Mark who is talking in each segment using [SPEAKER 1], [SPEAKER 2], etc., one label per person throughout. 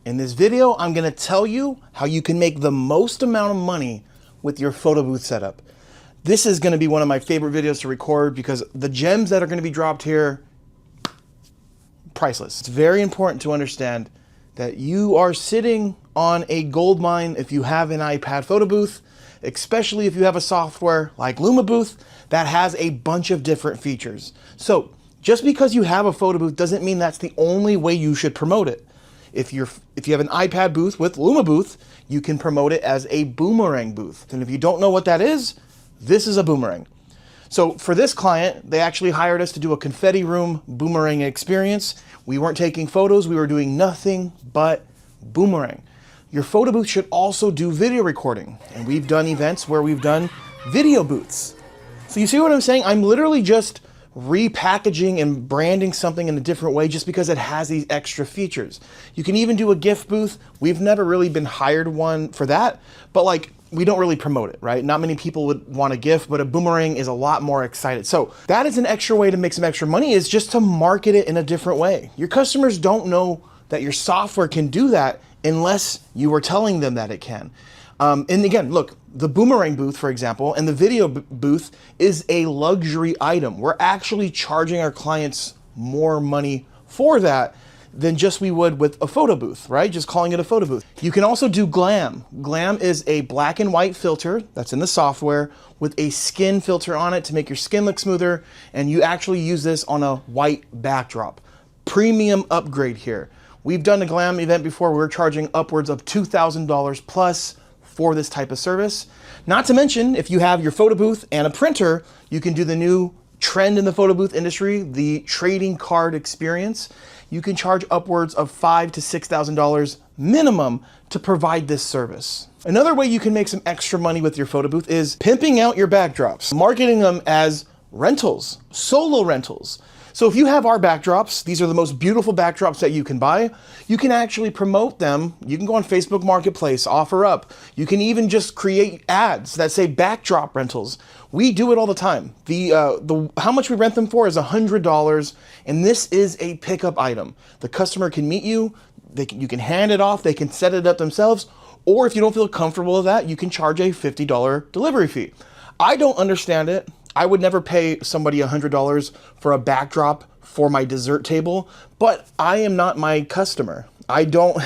[SPEAKER 1] In this video, I'm gonna tell you how you can make the most amount of money with your photo booth setup. This is gonna be one of my favorite videos to record because the gems that are gonna be dropped here, priceless. It's very important to understand that you are sitting on a gold mine if you have an iPad photo booth, especially if you have a software like LumaBooth that has a bunch of different features. So just because you have a photo booth doesn't mean that's the only way you should promote it. If you have an iPad booth with LumaBooth, you can promote it as a Boomerang Booth. And if you don't know what that is, this is a boomerang. So for this client, they actually hired us to do a confetti room boomerang experience. We weren't taking photos, we were doing nothing but boomerang. Your photo booth should also do video recording. And we've done events where we've done video booths. So you see what I'm saying? I'm literally just repackaging and branding something in a different way just because it has these extra features. You can even do a gift booth. We've never really been hired one for that, but like we don't really promote it, right? Not many people would want a gift, but a boomerang is a lot more excited. So that is an extra way to make some extra money, is just to market it in a different way. Your customers don't know that your software can do that unless you are telling them that it can. And again, look, the Boomerang Booth, for example, and the video booth is a luxury item. We're actually charging our clients more money for that than just we would with a photo booth, right? Just calling it a photo booth. You can also do Glam. Glam is a black and white filter that's in the software with a skin filter on it to make your skin look smoother. And you actually use this on a white backdrop. Premium upgrade here. We've done a Glam event before. We're charging upwards of $2,000 plus for this type of service. Not to mention, if you have your photo booth and a printer, you can do the new trend in the photo booth industry, the trading card experience. You can charge upwards of $5,000 to $6,000 minimum to provide this service. Another way you can make some extra money with your photo booth is pimping out your backdrops, marketing them as rentals, solo rentals. So if you have our backdrops, these are the most beautiful backdrops that you can buy. You can actually promote them. You can go on Facebook Marketplace, offer up. You can even just create ads that say backdrop rentals. We do it all the time. How much we rent them for is $100, and this is a pickup item. The customer can meet you, you can hand it off, they can set it up themselves, or if you don't feel comfortable with that, you can charge a $50 delivery fee. I don't understand it. I would never pay somebody $100 for a backdrop for my dessert table, but I am not my customer. I don't,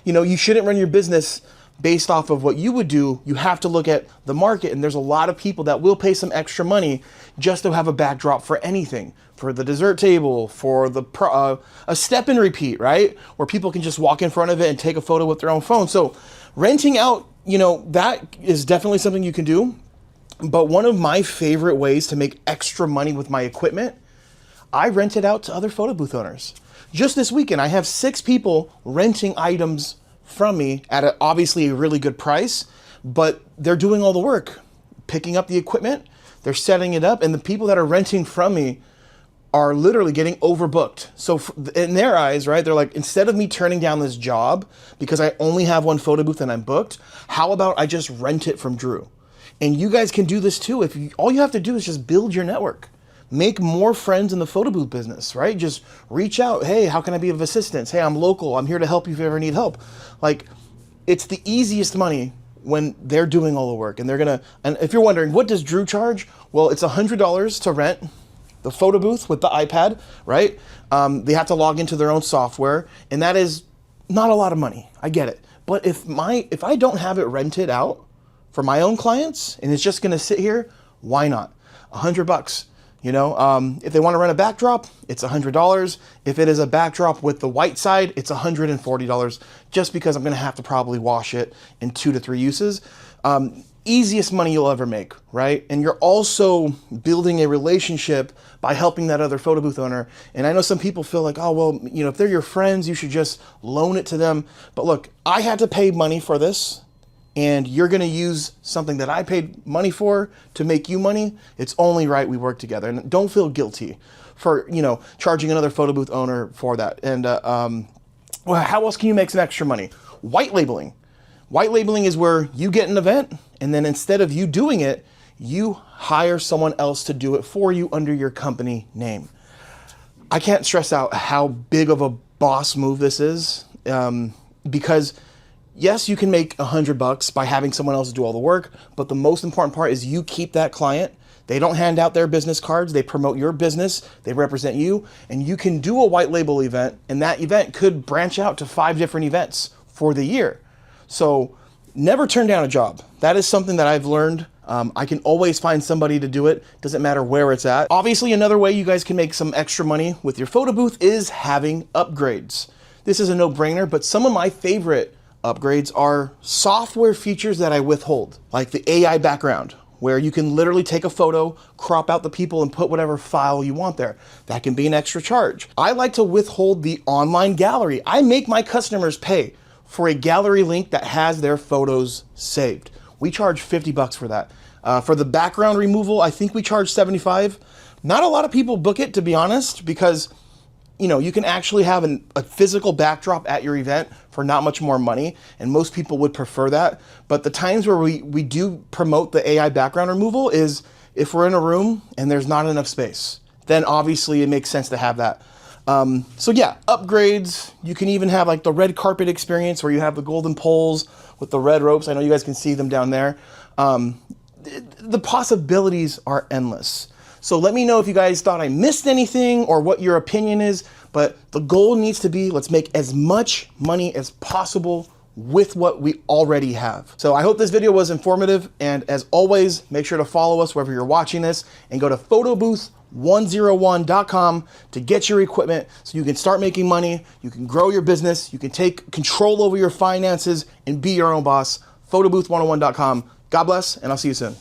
[SPEAKER 1] you shouldn't run your business based off of what you would do. You have to look at the market, and there's a lot of people that will pay some extra money just to have a backdrop for anything, for the dessert table, for a step and repeat, right? Where people can just walk in front of it and take a photo with their own phone. So renting out, that is definitely something you can do. But one of my favorite ways to make extra money with my equipment, I rent it out to other photo booth owners. Just this weekend, I have 6 people renting items from me at obviously a really good price, but they're doing all the work, picking up the equipment, they're setting it up, and the people that are renting from me are literally getting overbooked. So in their eyes, right, they're like, instead of me turning down this job because I only have one photo booth and I'm booked, how about I just rent it from Drew? And you guys can do this too. All you have to do is just build your network. Make more friends in the photo booth business, right? Just reach out. Hey, how can I be of assistance? Hey, I'm local. I'm here to help you if you ever need help. Like, it's the easiest money when they're doing all the work. And and if you're wondering, what does Drew charge? Well, it's $100 to rent the photo booth with the iPad, right? They have to log into their own software, and that is not a lot of money. I get it. But if I don't have it rented out for my own clients, and it's just gonna sit here, why not? $100, if they wanna rent a backdrop, it's $100. If it is a backdrop with the white side, it's $140, just because I'm gonna have to probably wash it in 2 to 3 uses. Easiest money you'll ever make, right? And you're also building a relationship by helping that other photo booth owner. And I know some people feel like, oh, well, if they're your friends, you should just loan it to them. But look, I had to pay money for this, and you're gonna use something that I paid money for to make you money. It's only right we work together. And don't feel guilty for, charging another photo booth owner for that. And well, how else can you make some extra money? White labeling. White labeling is where you get an event, and then instead of you doing it, you hire someone else to do it for you under your company name. I can't stress out how big of a boss move this is. because yes, you can make $100 by having someone else do all the work, but the most important part is you keep that client. They don't hand out their business cards. They promote your business. They represent you, and you can do a white label event, and that event could branch out to 5 different events for the year. So never turn down a job. That is something that I've learned. I can always find somebody to do it. Doesn't matter where it's at. Obviously, another way you guys can make some extra money with your photo booth is having upgrades. This is a no-brainer, but some of my favorite upgrades are software features that I withhold, like the AI background, where you can literally take a photo, crop out the people, and put whatever file you want there. That can be an extra charge. I like to withhold the online gallery. I make my customers pay for a gallery link that has their photos saved. We charge $50 for that. For the background removal, I think we charge $75. Not a lot of people book it, to be honest, because you can actually have a physical backdrop at your event for not much more money, and most people would prefer that. But the times where we do promote the AI background removal is if we're in a room and there's not enough space. Then obviously it makes sense to have that. So yeah, upgrades. You can even have like the red carpet experience where you have the golden poles with the red ropes. I know you guys can see them down there. The possibilities are endless. So let me know if you guys thought I missed anything or what your opinion is, but the goal needs to be, let's make as much money as possible with what we already have. So I hope this video was informative, and as always, make sure to follow us wherever you're watching this and go to photobooth101.com to get your equipment so you can start making money, you can grow your business, you can take control over your finances and be your own boss. photobooth101.com. God bless, and I'll see you soon.